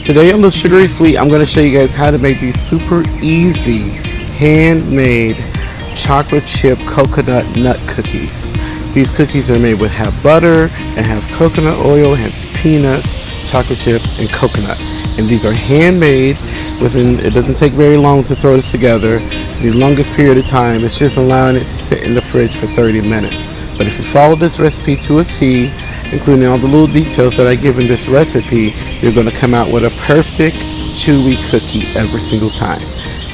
Today on the Sugary Sweet, I'm going to show you guys how to make these super easy handmade chocolate chip coconut nut cookies. These cookies are made with half butter and half coconut oil, has peanuts, chocolate chip, and coconut. And these are handmade. It doesn't take very long to throw this together. The longest period of time is just allowing it to sit in the fridge for 30 minutes. But if you follow this recipe to a T, including all the little details that I give in this recipe, you're going to come out with a perfect chewy cookie every single time.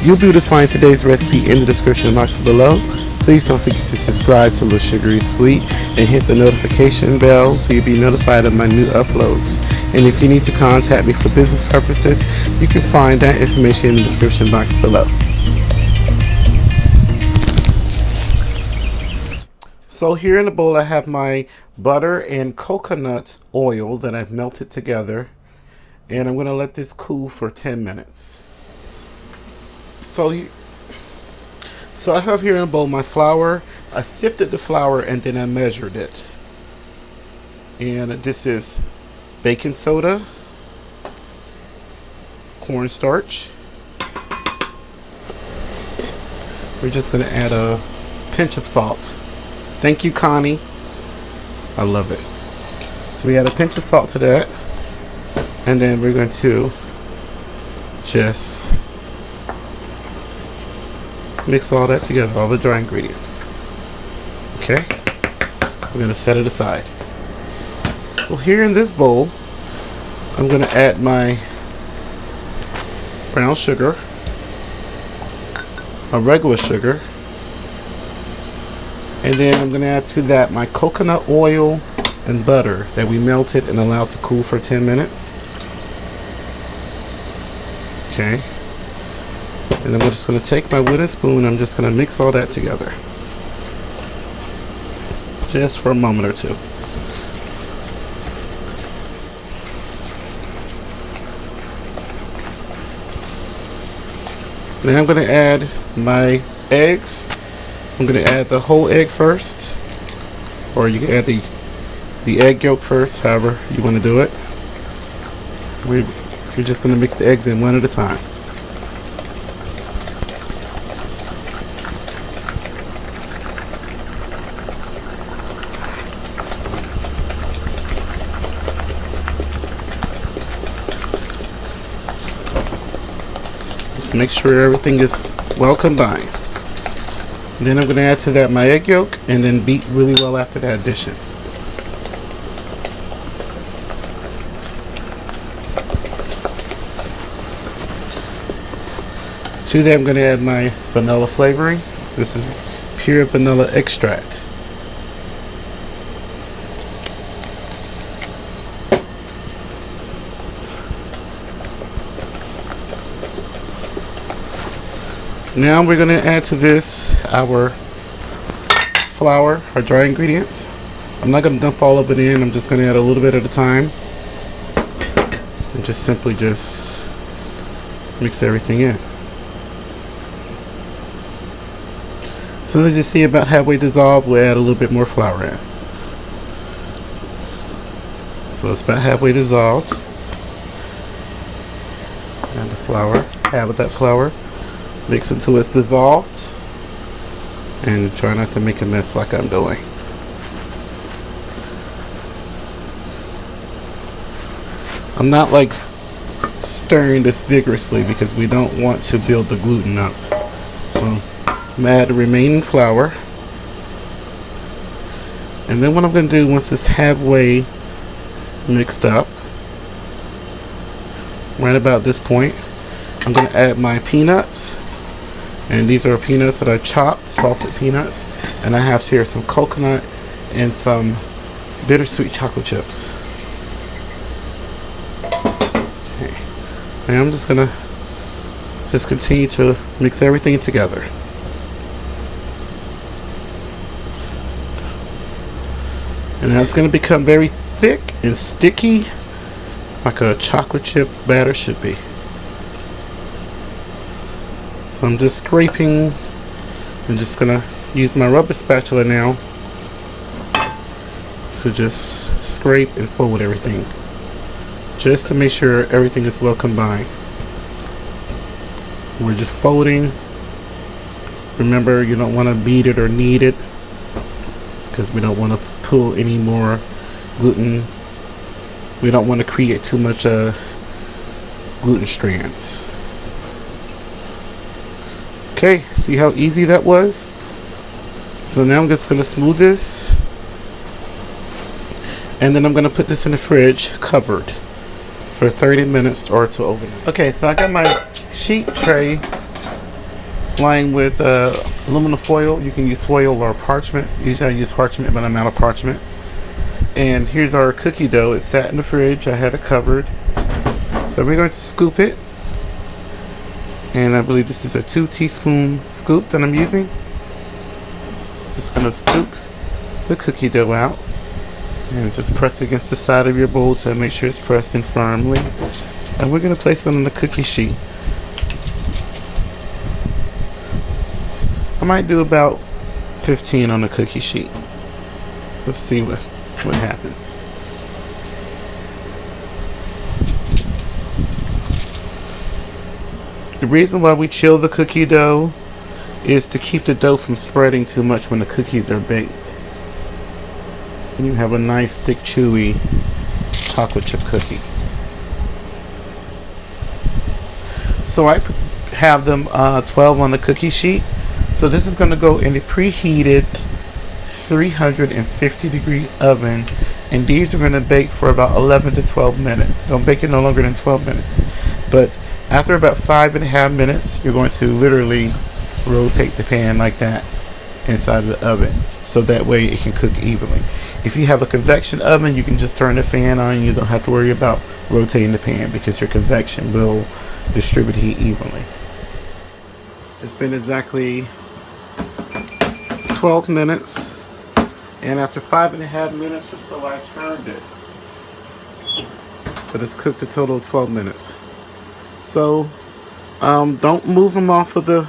You'll be able to find today's recipe in the description box below. Please don't forget to subscribe to Little Sugary Sweet and hit the notification bell so you'll be notified of my new uploads. And if you need to contact me for business purposes, you can find that information in the description box below. So here in the bowl I have my butter and coconut oil that I've melted together, and I'm going to let this cool for 10 minutes. So I have here in the bowl my flour. I sifted the flour and then I measured it. And this is baking soda, cornstarch. We're just going to add a pinch of salt. Thank you, Connie. I love it. So we add a pinch of salt to that. And then we're going to just mix all that together, all the dry ingredients. Okay, we're going to set it aside. So here in this bowl, I'm going to add my brown sugar, my regular sugar, and then I'm going to add to that my coconut oil and butter that we melted and allowed to cool for 10 minutes. Okay. And then I'm just going to take my wooden spoon, I'm just going to mix all that together. Just for a moment or two. Then I'm going to add my eggs. I'm going to add the whole egg first. Or you can add the egg yolk first, however you want to do it. We're just going to mix the eggs in one at a time. Make sure everything is well combined. Then I'm going to add to that my egg yolk and then beat really well after that addition. To that I'm going to add my vanilla flavoring. This is pure vanilla extract. Now we're going to add to this our flour, our dry ingredients. I'm not going to dump all of it in. I'm just going to add a little bit at a time. And just simply mix everything in. As soon as you see about halfway dissolved, we'll add a little bit more flour in. So it's about halfway dissolved. And the flour, half of that flour. Mix until it's dissolved, and try not to make a mess like I'm doing. I'm not like stirring this vigorously because we don't want to build the gluten up. So I'm gonna add the remaining flour, and then what I'm going to do once it's halfway mixed up, right about this point, I'm going to add my peanuts. And these are peanuts that I chopped, salted peanuts. And I have here some coconut and some bittersweet chocolate chips. Okay. And I'm just gonna continue to mix everything together. And that's gonna become very thick and sticky, like a chocolate chip batter should be. So I'm just scraping. I'm just gonna use my rubber spatula now to just scrape and fold everything just to make sure everything is well combined. We're just folding. Remember, you don't want to beat it or knead it because we don't want to pull any more gluten. We don't want to create too much gluten strands. Okay, see how easy that was? So now I'm just going to smooth this, and then I'm going to put this in the fridge covered for 30 minutes or to overnight. Okay, so I got my sheet tray lined with aluminum foil. You can use foil or parchment. Usually I use parchment, but I'm out of parchment. And here's our cookie dough. It sat in the fridge. I had it covered. So we're going to scoop it. And I believe this is a 2 teaspoon scoop that I'm using. Just going to scoop the cookie dough out. And just press against the side of your bowl to make sure it's pressed in firmly. And we're going to place it on the cookie sheet. I might do about 15 on the cookie sheet. Let's see what happens. The reason why we chill the cookie dough is to keep the dough from spreading too much when the cookies are baked. And you have a nice thick chewy chocolate chip cookie. So I have them 12 on the cookie sheet. So this is going to go in the preheated 350 degree oven, and these are going to bake for about 11 to 12 minutes. Don't bake it no longer than 12 minutes. But after about 5.5 minutes, you're going to literally rotate the pan like that inside of the oven, so that way it can cook evenly. If you have a convection oven, you can just turn the fan on. You don't have to worry about rotating the pan because your convection will distribute heat evenly. It's been exactly 12 minutes, and after 5.5 minutes or so, I turned it. But it's cooked a total of 12 minutes. So don't move them off of the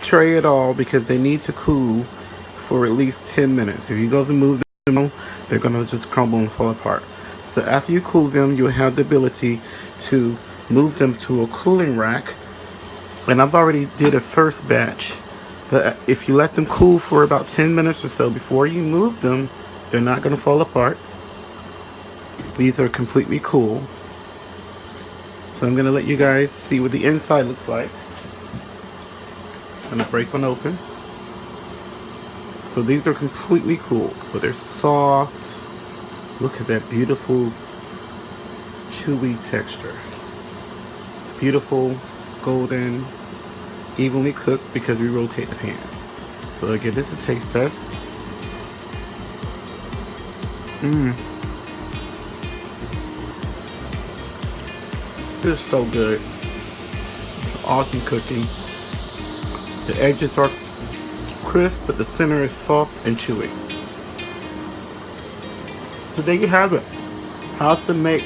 tray at all because they need to cool for at least 10 minutes. If you go to move them, they're going to just crumble and fall apart. So after you cool them, you'll have the ability to move them to a cooling rack. And I've already did a first batch, but if you let them cool for about 10 minutes or so before you move them, they're not going to fall apart. These are completely cool. So I'm going to let you guys see what the inside looks like. I'm going to break one open. So these are completely cool, but they're soft. Look at that beautiful chewy texture. It's beautiful, golden, evenly cooked because we rotate the pans. So I'll give this a taste test. This is so good. Awesome cookie. The edges are crisp, but the center is soft and chewy. So there you have it. How to make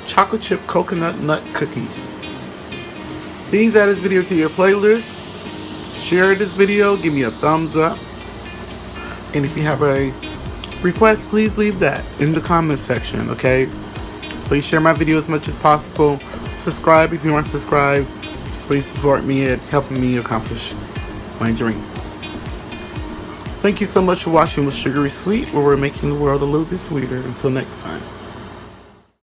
chocolate chip coconut nut cookies. Please add this video to your playlist. Share this video. Give me a thumbs up. And if you have a request, please leave that in the comment section, okay? Please share my video as much as possible. Subscribe if you aren't subscribed. Please support me in helping me accomplish my dream. Thank you so much for watching with Sugary Sweet, where we're making the world a little bit sweeter. Until next time.